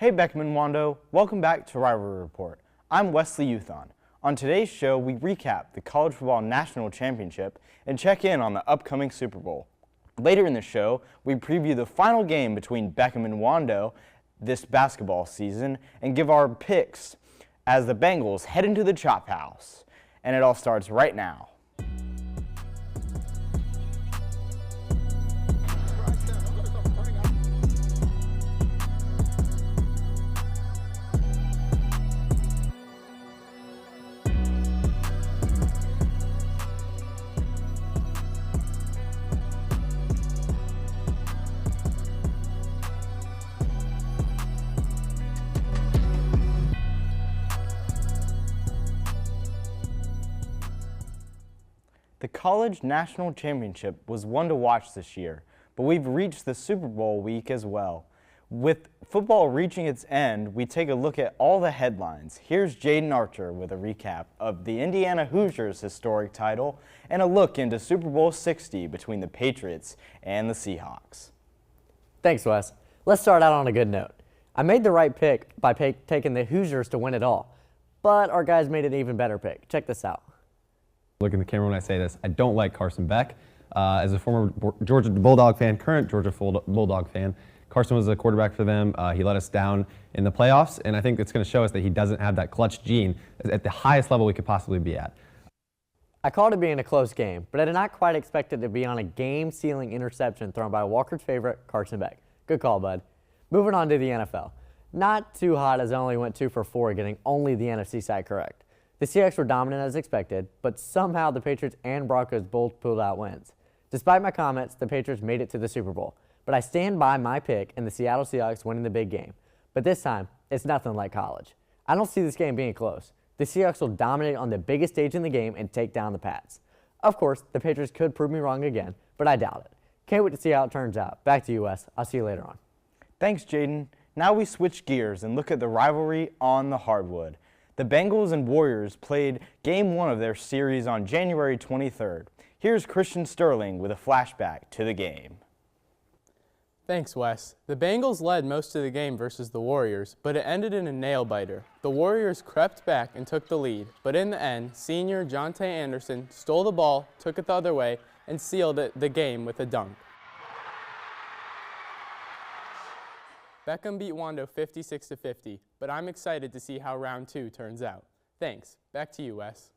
Hey Beckman Wando, welcome back to Rivalry Report. I'm Wesley Youthon. On today's show, we recap the College Football National Championship and check in on the upcoming Super Bowl. Later in the show, we preview the final game between Beckman and Wando this basketball season and give our picks as the Bengals head into the Chop House. And it all starts right now. The College National Championship was one to watch this year, but we've reached the Super Bowl week as well. With football reaching its end, we take a look at all the headlines. Here's Jaden Archer with a recap of the Indiana Hoosiers' historic title and a look into Super Bowl 60 between the Patriots and the Seahawks. Thanks, Wes. Let's start out on a good note. I made the right pick by taking the Hoosiers to win it all, but our guys made an even better pick. Check this out. Look in the camera when I say this. I don't like Carson Beck. As a former Georgia Bulldog fan, current Georgia Bulldog fan, Carson was a quarterback for them. He let us down in the playoffs, and I think it's going to show us that he doesn't have that clutch gene at the highest level we could possibly be at. I called it being a close game, but I did not quite expect it to be on a game-sealing interception thrown by Walker's favorite, Carson Beck. Good call, bud. Moving on to the NFL. Not too hot as I only went 2 for 4, getting only the NFC side correct. The Seahawks were dominant as expected, but somehow the Patriots and Broncos both pulled out wins. Despite my comments, the Patriots made it to the Super Bowl, but I stand by my pick in the Seattle Seahawks winning the big game. But this time, it's nothing like college. I don't see this game being close. The Seahawks will dominate on the biggest stage in the game and take down the Pats. Of course, the Patriots could prove me wrong again, but I doubt it. Can't wait to see how it turns out. Back to you, Wes. I'll see you later on. Thanks, Jaden. Now we switch gears and look at the rivalry on the hardwood. The Bengals and Warriors played Game 1 of their series on January 23rd. Here's Christian Sterling with a flashback to the game. Thanks, Wes. The Bengals led most of the game versus the Warriors, but it ended in a nail-biter. The Warriors crept back and took the lead, but in the end, senior Jonte Anderson stole the ball, took it the other way, and sealed the game with a dunk. Beckham beat Wando 56-50, but I'm excited to see how round 2 turns out. Thanks. Back to you, Wes.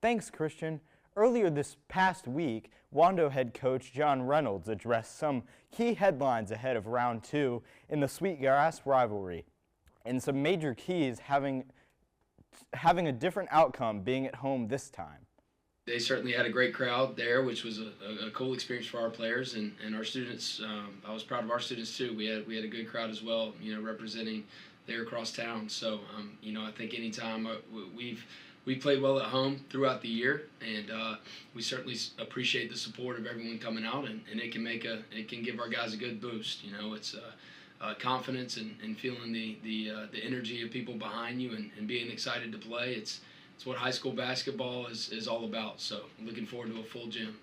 Thanks, Christian. Earlier this past week, Wando head coach John Reynolds addressed some key headlines ahead of round 2 in the Sweetgrass rivalry, and some major keys having a different outcome being at home this time. They certainly had a great crowd there, which was a cool experience for our players and our students. I was proud of our students too. We had a good crowd as well, representing there across town. So, I think anytime we've played well at home throughout the year, and we certainly appreciate the support of everyone coming out, and it can give our guys a good boost. It's confidence and feeling the energy of people behind you and being excited to play. It's what high school basketball is all about, so looking forward to a full gym.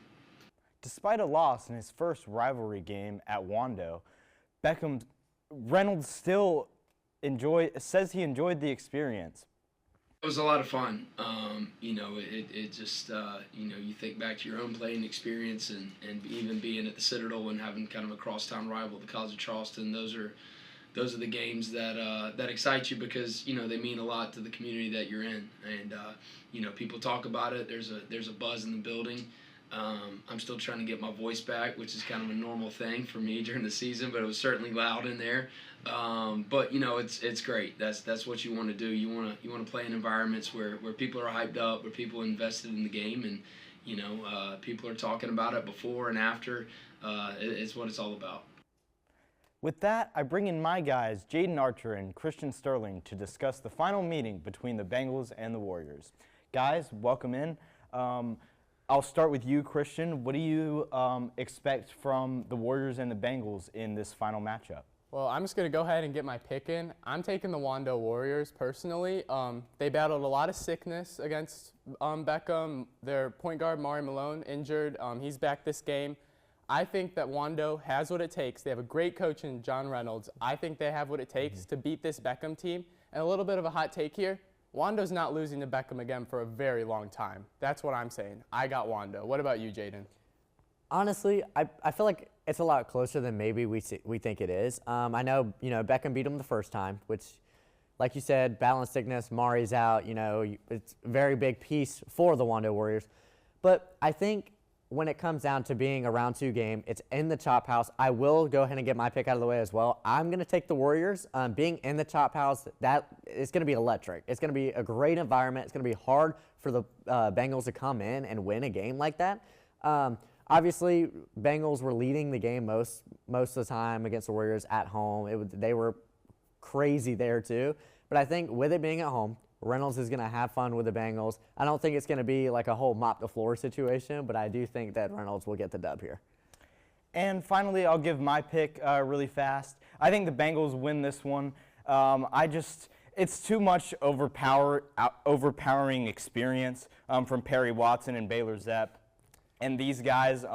Despite a loss in his first rivalry game at Wando, Reynolds still says he enjoyed the experience. It was a lot of fun. It just, you think back to your own playing experience and even being at the Citadel and having kind of a crosstown rival, the College of Charleston. Those are the games that excite you because they mean a lot to the community that you're in, and people talk about it. There's a buzz in the building. I'm still trying to get my voice back, which is kind of a normal thing for me during the season, but it was certainly loud in there. But it's great. That's what you want to do. You want to play in environments where people are hyped up, where people are invested in the game, and people are talking about it before and after. It's what it's all about. With that, I bring in my guys, Jaden Archer and Christian Sterling, to discuss the final meeting between the Bengals and the Warriors. Guys, welcome in. I'll start with you, Christian. What do you expect from the Warriors and the Bengals in this final matchup? Well, I'm just going to go ahead and get my pick in. I'm taking the Wando Warriors personally. They battled a lot of sickness against Beckham. Their point guard, Mari Malone, injured. He's back this game. I think that Wando has what it takes. They have a great coach in John Reynolds. I think they have what it takes to beat this Beckham team. And a little bit of a hot take here, Wando's not losing to Beckham again for a very long time. That's what I'm saying. I got Wando. What about you, Jaden? Honestly, I feel like it's a lot closer than maybe we think it is. I know, Beckham beat him the first time, which, like you said, balance sickness, Mari's out, it's a very big piece for the Wando Warriors. But I think when it comes down to being a round 2 game, it's in the Chop House. I will go ahead and get my pick out of the way as well. I'm going to take the Warriors. Being in the Chop House, that is going to be electric. It's going to be a great environment. It's going to be hard for the Bengals to come in and win a game like that. Obviously, Bengals were leading the game most of the time against the Warriors at home. They were crazy there too. But I think with it being at home, Reynolds is going to have fun with the Bengals. I don't think it's going to be like a whole mop the floor situation, but I do think that Reynolds will get the dub here. And finally, I'll give my pick really fast. I think the Bengals win this one. It's too much overpowering experience from Perry Watson and Baylor Zepp. And these guys,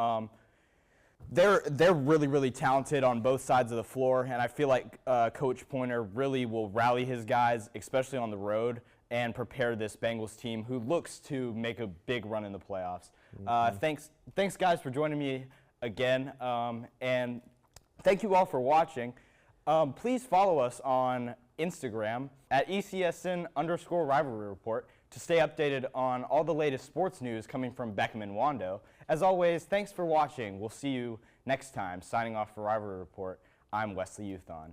they're really, really talented on both sides of the floor. And I feel like Coach Pointer really will rally his guys, especially on the road, and prepare this Bengals team who looks to make a big run in the playoffs. Thanks, guys, for joining me again. And thank you all for watching. Please follow us on Instagram at ECSN_Rivalry Report to stay updated on all the latest sports news coming from Beckham and Wando. As always, thanks for watching. We'll see you next time. Signing off for Rivalry Report, I'm Wesley Youthon.